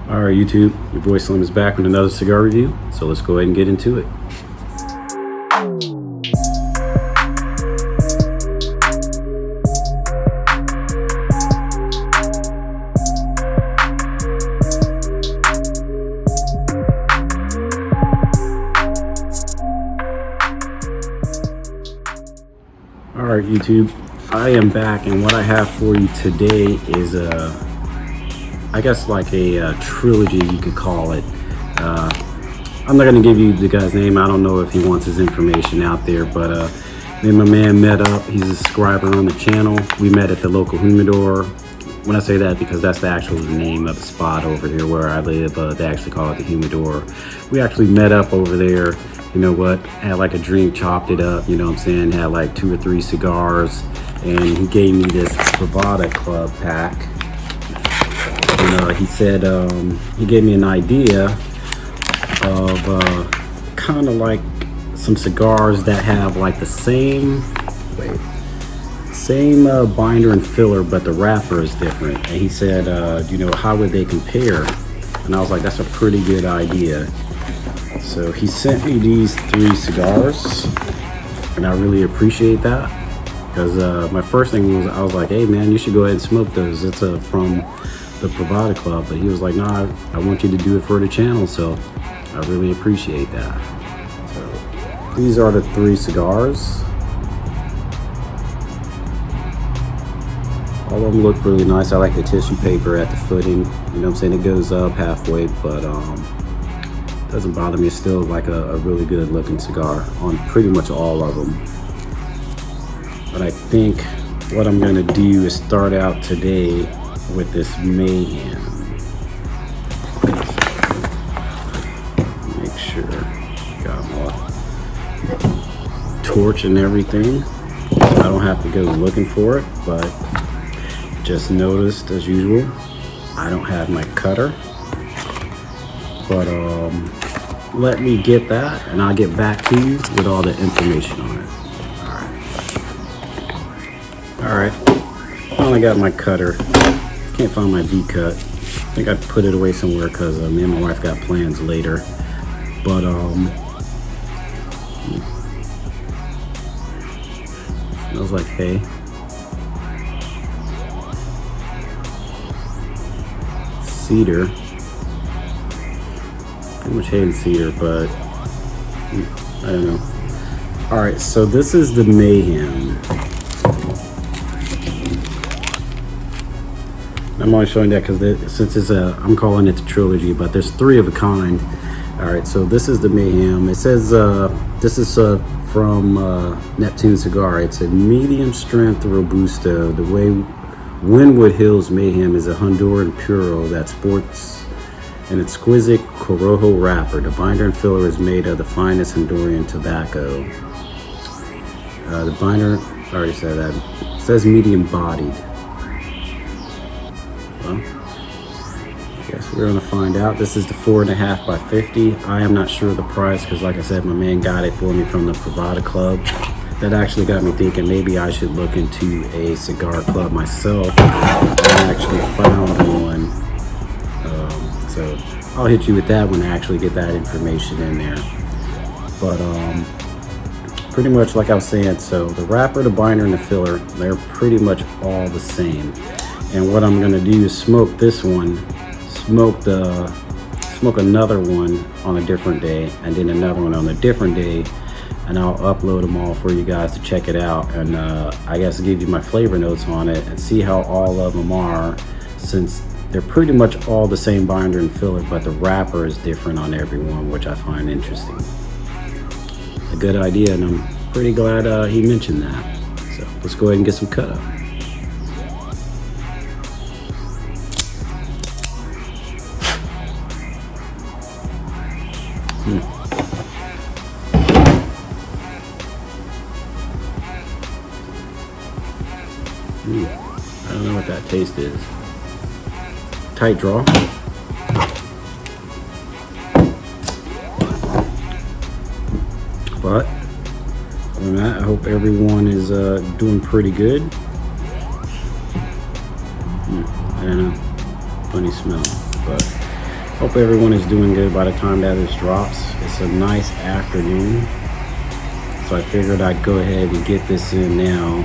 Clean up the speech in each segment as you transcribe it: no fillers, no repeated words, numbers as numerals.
All right, YouTube, your boy Slim is back with another cigar review, so let's go ahead and get into it. All right, YouTube, I am back, and what I have for you today is I guess like a trilogy, you could call it. I'm not going to give you the guy's name. I don't know if he wants his information out there, but me and my man met up. He's a subscriber on the channel. We met at the local humidor. When I say that, because that's the actual name of the spot over here where I live. They actually call it the humidor. We actually met up over there. You know what, had like a drink, chopped it up, you know what I'm saying, had like 2 or 3 cigars, and he gave me this Bravada Club pack. And he said he gave me an idea of kind of like some cigars that have like the same binder and filler, but the wrapper is different. And he said, you know, how would they compare? And I was like, that's a pretty good idea. So he sent me these 3 cigars, and I really appreciate that, because my first thing was, I was like, hey man, you should go ahead and smoke those. It's from the Bravada Club. But he was like, nah, I want you to do it for the channel, so I really appreciate that. So these are the 3 cigars. All of them look really nice. I like the tissue paper at the footing, you know what I'm saying, it goes up halfway, but doesn't bother me. It's still like a really good looking cigar on pretty much all of them. But I think what I'm gonna do is start out today with this Mayhem. Make sure got my torch and everything. I don't have to go looking for it, but just noticed as usual, I don't have my cutter. But let me get that, and I'll get back to you with all the information on it. All right. Finally got my cutter. Can't find my V-cut. I think I put it away somewhere because me and my wife got plans later. But smells like hay. Cedar. Pretty much hay and cedar, but I don't know. All right, so this is the Mayhem. I'm only showing that because since it's I'm calling it the trilogy, but there's 3 of a kind. All right, so this is the Mayhem. It says this is from Neptune Cigar. It's a medium strength robusto. The way Wynwood Hills Mayhem is a Honduran puro that sports an exquisite Corojo wrapper. The binder and filler is made of the finest Honduran tobacco. The binder, I already said that. It says medium bodied. Well, I guess we're gonna find out. This is the 4.5 by 50. I am not sure of the price because, like I said, my man got it for me from the Bravada Club. That actually got me thinking maybe I should look into a cigar club myself. I actually found one. So I'll hit you with that when I actually get that information in there. But pretty much like I was saying, so the wrapper, the binder, and the filler, they're pretty much all the same. And what I'm gonna do is smoke this one, smoke another one on a different day, and then another one on a different day, and I'll upload them all for you guys to check it out, and I guess give you my flavor notes on it and see how all of them are, since they're pretty much all the same binder and filler, but the wrapper is different on every one, which I find interesting. A good idea, and I'm pretty glad he mentioned that. So let's go ahead and get some cut up. I don't know what that taste is. Tight draw. But other than that, I hope everyone is doing pretty good. I don't know, funny smell, but Hope everyone is doing good by the time that this drops. It's a nice afternoon, so I figured I'd go ahead and get this in now.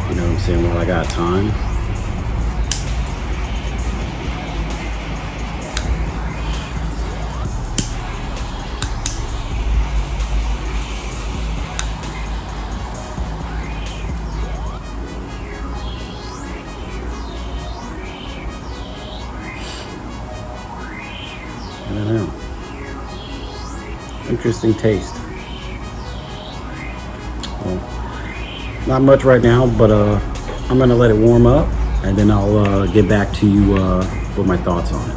You know what I'm saying, while I got time. I don't know. Interesting taste. Well, not much right now, but I'm gonna let it warm up, and then I'll get back to you with my thoughts on it.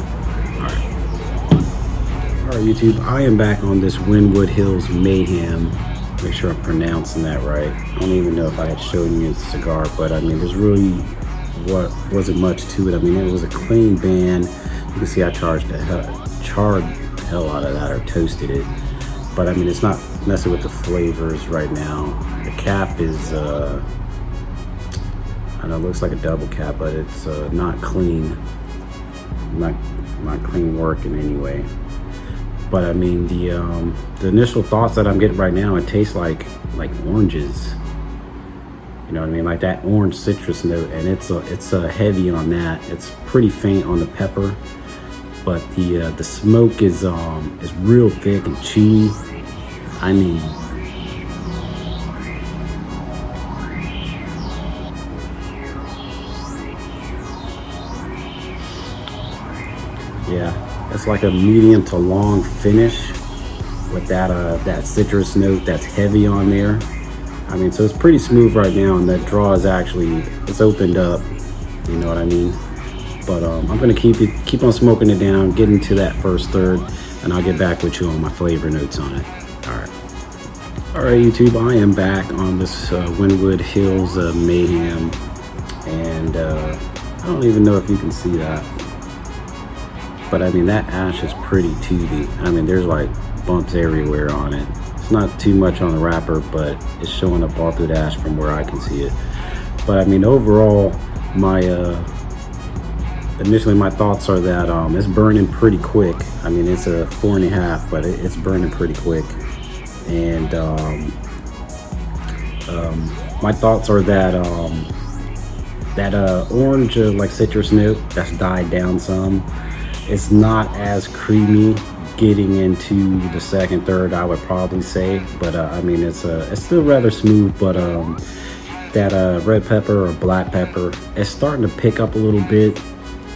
All right, YouTube. I am back on this Wynwood Hills Mayhem. Make sure I'm pronouncing that right. I don't even know if I had shown you the cigar, but I mean, there's really wasn't much to it. I mean, it was a clean band. You can see I charred the hell out of that, or toasted it. But I mean, it's not messing with the flavors right now. The cap is, I know it looks like a double cap, but it's not clean. Not clean working anyway. But I mean, the initial thoughts that I'm getting right now, it tastes like oranges. You know what I mean? Like that orange citrus note, and it's heavy on that. It's pretty faint on the pepper. But the smoke is real thick and chewy. I mean, yeah, it's like a medium to long finish with that citrus note that's heavy on there. I mean, so it's pretty smooth right now, and that draw is it's opened up. You know what I mean? But I'm gonna keep on smoking it down, get into that first third, and I'll get back with you on my flavor notes on it. All right, YouTube. I am back on this Wynwood Hills Mayhem, and I don't even know if you can see that, but I mean, that ash is pretty tubey. I mean, there's like bumps everywhere on it. It's not too much on the wrapper, but it's showing up all through the ash from where I can see it. But I mean, overall, initially my thoughts are that it's burning pretty quick. I mean, it's a 4.5, but it's burning pretty quick. And my thoughts are that orange like citrus note that's died down some. It's not as creamy getting into the second third, I would probably say. But I mean, it's still rather smooth. But that red pepper or black pepper, it's starting to pick up a little bit.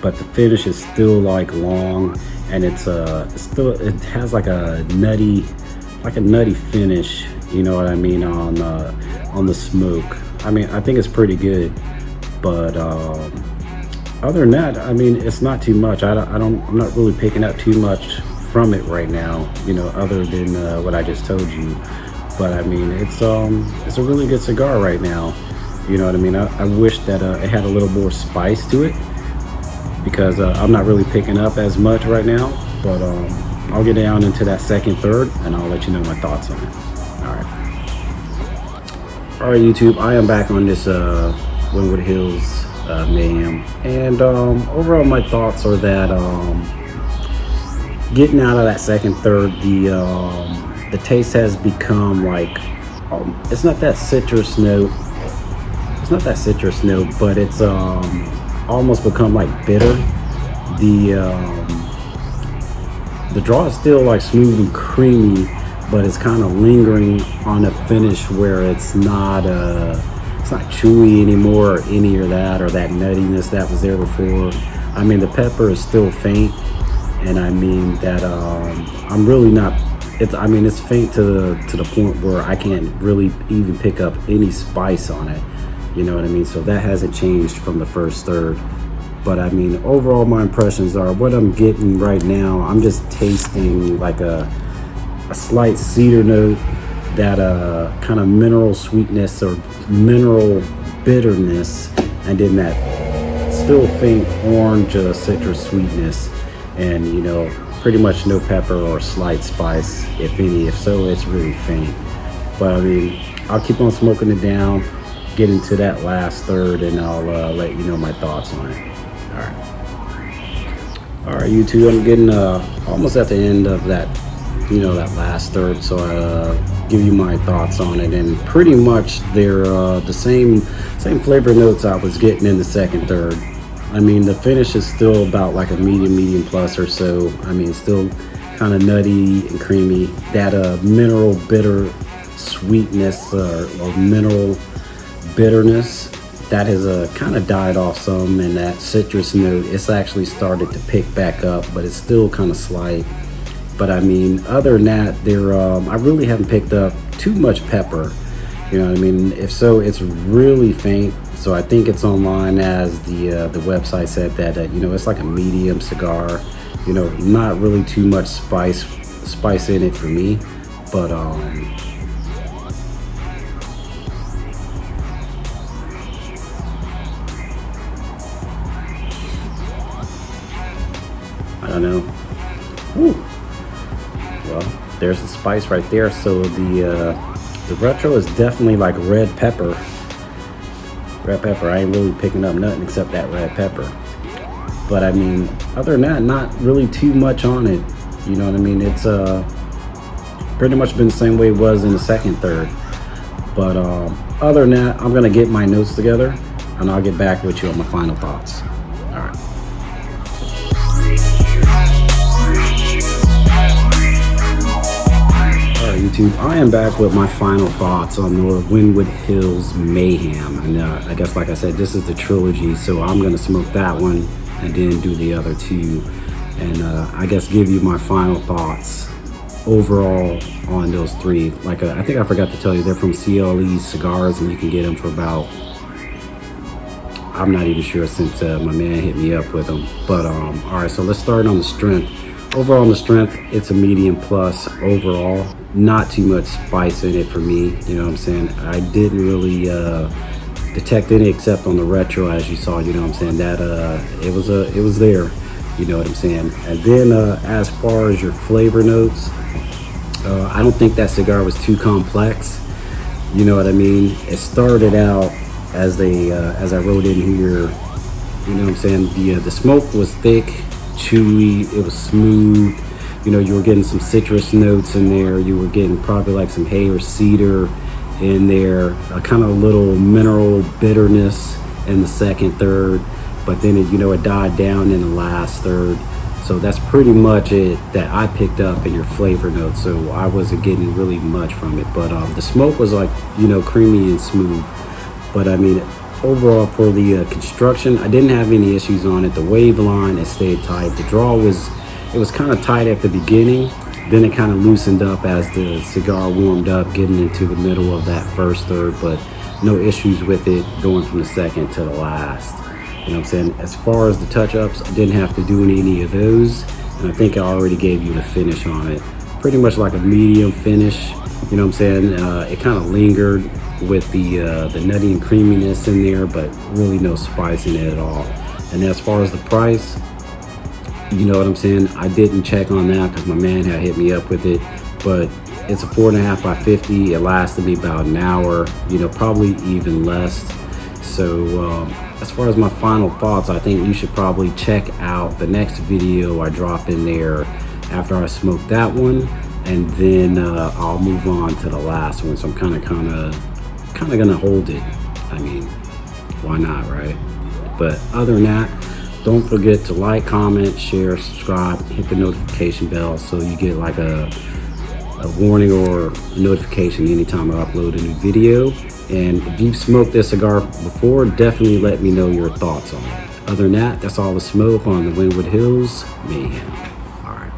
But the finish is still like long, and it has like a nutty finish. You know what I mean, on the smoke. I mean, I think it's pretty good. But other than that, I mean, it's not too much. I'm not really picking up too much from it right now. You know, other than what I just told you. But I mean, it's a really good cigar right now. You know what I mean? I wish that it had a little more spice to it, because I'm not really picking up as much right now. But I'll get down into that second third, and I'll let you know my thoughts on it. All right, YouTube. I am back on this Wynwood Hills Mayhem, and overall my thoughts are that getting out of that second third, the taste has become like it's not that citrus note. It's not that citrus note, but it's almost become like bitter. The draw is still like smooth and creamy, but it's kind of lingering on a finish where it's not chewy anymore, or any or that nuttiness that was there before. I mean, the pepper is still faint, and I mean that I'm really not. It's faint to the point where I can't really even pick up any spice on it. You know what I mean? So that hasn't changed from the first third. But I mean, overall, my impressions are what I'm getting right now. I'm just tasting like a slight cedar note, that kind of mineral sweetness or mineral bitterness, and then that still faint orange citrus sweetness, and you know, pretty much no pepper or slight spice, if any. If so, it's really faint. But I mean, I'll keep on smoking it down, get into that last third, and I'll let you know my thoughts on it. All right, YouTube, I'm getting almost at the end of that, that last third. So I give you my thoughts on it, and pretty much they're the same flavor notes I was getting in the second third. I mean, the finish is still about like a medium plus or so. I mean, still kind of nutty and creamy. That mineral bitter sweetness or mineral bitterness, that has kind of died off some, and that citrus note, it's actually started to pick back up, but it's still kind of slight. But I mean, other than that, I really haven't picked up too much pepper. You know what I mean? If so, it's really faint. So I think it's online, as the website said, that it's like a medium cigar. Not really too much spice in it for me, but I don't know. Whew. Well, there's the spice right there. So the retro is definitely like red pepper. Red pepper. I ain't really picking up nothing except that red pepper. But I mean, other than that, not really too much on it. You know what I mean? It's pretty much been the same way it was in the second third. But other than that, I'm gonna get my notes together, and I'll get back with you on my final thoughts. All right. YouTube, I am back with my final thoughts on the Wynwood Hills Mayhem, and I guess, like I said, this is the trilogy, so I'm gonna smoke that one and then do the other two, and I guess give you my final thoughts overall on those three. Like I think I forgot to tell you, they're from CLE Cigars, and you can get them for about, I'm not even sure, since my man hit me up with them. But all right, so let's start on the strength. Overall, on the strength, it's a medium plus overall. Not too much spice in it for me, you know what I'm saying? I didn't really detect any except on the retro, as you saw, you know what I'm saying? That it was there, you know what I'm saying? And then as far as your flavor notes, I don't think that cigar was too complex, you know what I mean? It started out as I wrote in here, you know what I'm saying? The smoke was thick, chewy, it was smooth. You were getting some citrus notes in there. You were getting probably like some hay or cedar in there, a kind of little mineral bitterness in the second third, but then it died down in the last third. So that's pretty much it that I picked up in your flavor notes. So I wasn't getting really much from it, but the smoke was like, creamy and smooth. But I mean, overall for the construction, I didn't have any issues on it. The wave line, it stayed tight. The draw was kind of tight at the beginning, then it kind of loosened up as the cigar warmed up, getting into the middle of that first third, but no issues with it going from the second to the last. You know what I'm saying? As far as the touch-ups, I didn't have to do any of those, and I think I already gave you the finish on it. Pretty much like a medium finish, you know what I'm saying? It kind of lingered with the nutty and creaminess in there, but really no spice in it at all. And as far as the price, you know what I'm saying? I didn't check on that because my man had hit me up with it, but it's a 4.5 by 50. It lasted me about an hour, probably even less. So as far as my final thoughts, I think you should probably check out the next video I drop in there after I smoke that one, and then I'll move on to the last one. So I'm kind of gonna hold it. I mean, why not, right? But other than that, don't forget to like, comment, share, subscribe, hit the notification bell so you get like a warning or a notification anytime I upload a new video. And if you've smoked this cigar before, definitely let me know your thoughts on it. Other than that, that's all the smoke on the Wynwood Hills Mayhem. All right.